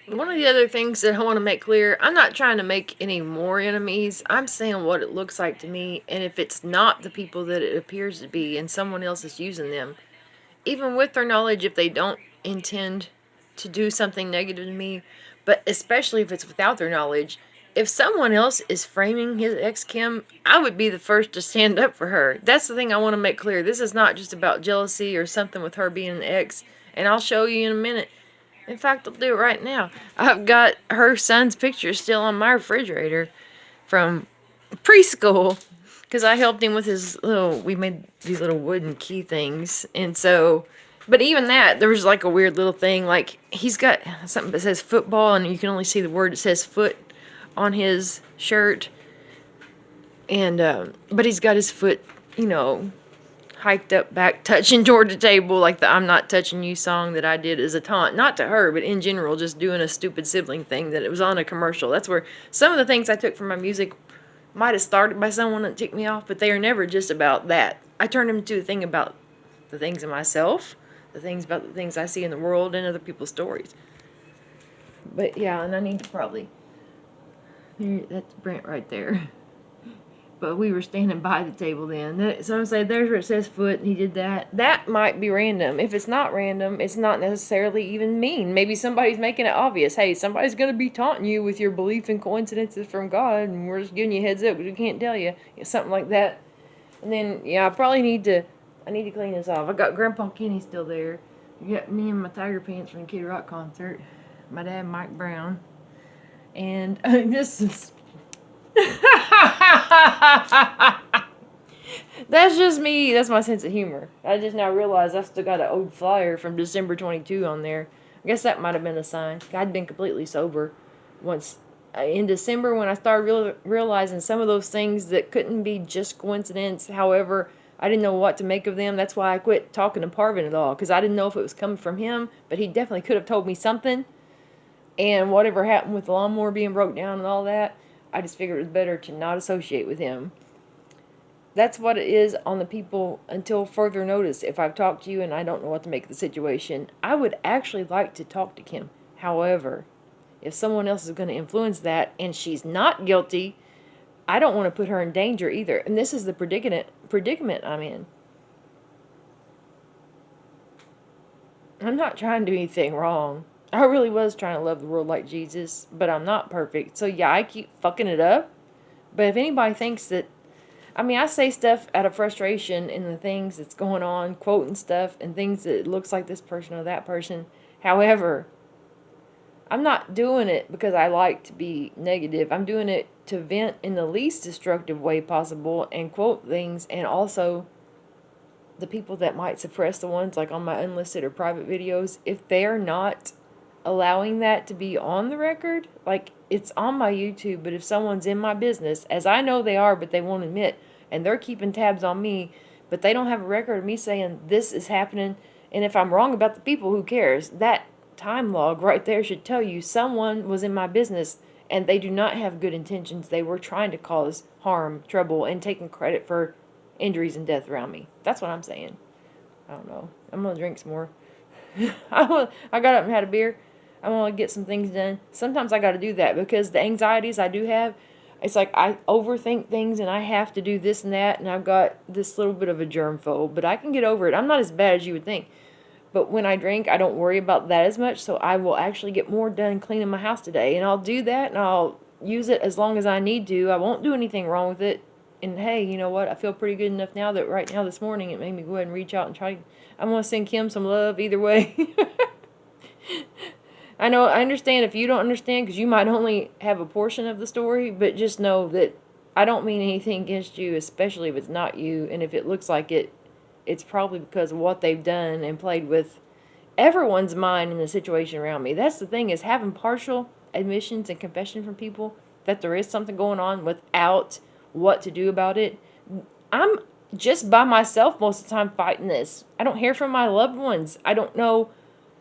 One of the other things that I want to make clear, I'm not trying to make any more enemies. I'm saying what it looks like to me, and if it's not the people that it appears to be and someone else is using them, even with their knowledge, if they don't intend to do something negative to me, but especially if it's without their knowledge, if someone else is framing his ex Kim, I would be the first to stand up for her. That's the thing I want to make clear. This is not just about jealousy or something with her being an ex, and I'll show you in a minute. In fact, I'll do it right now. I've got her son's picture still on my refrigerator from preschool because I helped him with his little. We made these little wooden key things, and so. But even that, there was like a weird little thing. Like he's got something that says football, and you can only see the word that says foot on his shirt. And but he's got his foot, you know, hiked up back touching toward the table like the I'm Not Touching You song that I did as a taunt, not to her but in general, just doing a stupid sibling thing that it was on a commercial. That's where some of the things I took from my music might have started by someone that ticked me off, but they are never just about that. I turned them into a thing about the things in myself, the things about the things I see in the world and other people's stories. But yeah, and I need to probably, that's Brent right there. But we were standing by the table then. So I say, there's where it says foot, and he did that. That might be random. If it's not random, it's not necessarily even mean. Maybe somebody's making it obvious. Hey, somebody's going to be taunting you with your belief in coincidences from God, and we're just giving you a heads up, but we can't tell you. Something like that. And then, yeah, I need to clean this off. I got Grandpa Kenny still there. You got me in my tiger pants from the Kid Rock concert. My dad, Mike Brown. And this is That's just me. That's my sense of humor. I just now realized I've still got an old flyer from December 22 on there. I guess that might have been a sign. I'd been completely sober once in December when I started realizing some of those things that couldn't be just coincidence. However, I didn't know what to make of them. That's why I quit talking to Parvin at all, because I didn't know if it was coming from him, but he definitely could have told me something. And whatever happened with the lawnmower being broke down and all that, I just figured it was better to not associate with him. That's what it is on the people until further notice. If I've talked to you and I don't know what to make of the situation, I would actually like to talk to Kim. However, if someone else is going to influence that and she's not guilty, I don't want to put her in danger either. And this is the predicament I'm in. I'm not trying to do anything wrong. I really was trying to love the world like Jesus, but I'm not perfect. So yeah, I keep fucking it up. But if anybody thinks that, I mean, I say stuff out of frustration in the things that's going on, quoting stuff and things that looks like this person or that person. However, I'm not doing it because I like to be negative. I'm doing it to vent in the least destructive way possible and quote things, and also the people that might suppress the ones like on my unlisted or private videos, if they're not allowing that to be on the record, like it's on my YouTube, but if someone's in my business, as I know they are, but they won't admit, and they're keeping tabs on me, but they don't have a record of me saying this is happening, and if I'm wrong about the people, who cares? That time log right there should tell you someone was in my business and they do not have good intentions. They were trying to cause harm, trouble, and taking credit for injuries and death around me. That's what I'm saying. I don't know. I'm going to drink some more. I got up and had a beer. I want to get some things done. Sometimes I got to do that because the anxieties I do have, it's like I overthink things and I have to do this and that, and I've got this little bit of a germ fold, but I can get over it. I'm not as bad as you would think. But when I drink, I don't worry about that as much, so I will actually get more done cleaning my house today. And I'll do that, and I'll use it as long as I need to. I won't do anything wrong with it. And hey, you know what? I feel pretty good enough now that right now this morning it made me go ahead and reach out and try to... I'm going to send Kim some love either way. I know, I understand if you don't understand, because you might only have a portion of the story, but just know that I don't mean anything against you, especially if it's not you, and if it looks like it, it's probably because of what they've done and played with everyone's mind in the situation around me. That's the thing, is having partial admissions and confession from people that there is something going on without what to do about it. I'm just by myself most of the time fighting this. I don't hear from my loved ones. I don't know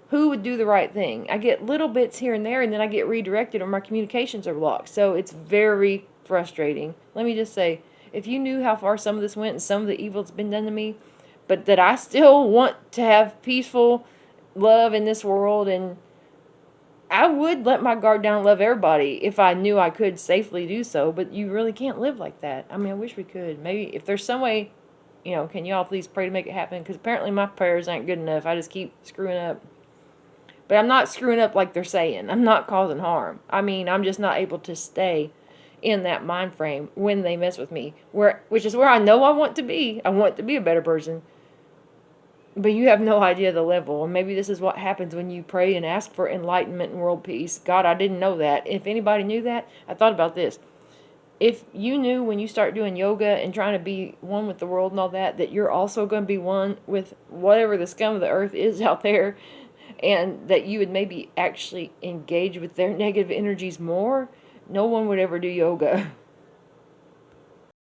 who would do the right thing. I get little bits here and there, and then I get redirected or my communications are blocked. So it's very frustrating. Let me just say, if you knew how far some of this went and some of the evil that's been done to me, but that I still want to have peaceful love in this world, and I would let my guard down and love everybody if I knew I could safely do so, but you really can't live like that. I mean, I wish we could. Maybe if there's some way, can y'all please pray to make it happen? Because apparently my prayers ain't good enough. I just keep screwing up. But I'm not screwing up like they're saying. I'm not causing harm. I mean, I'm just not able to stay in that mind frame when they mess with me, which is where I know I want to be. I want to be a better person. But you have no idea the level. And maybe this is what happens when you pray and ask for enlightenment and world peace. God, I didn't know that. If anybody knew that, I thought about this. If you knew when you start doing yoga and trying to be one with the world and all that, that you're also going to be one with whatever the scum of the earth is out there, and that you would maybe actually engage with their negative energies more, no one would ever do yoga.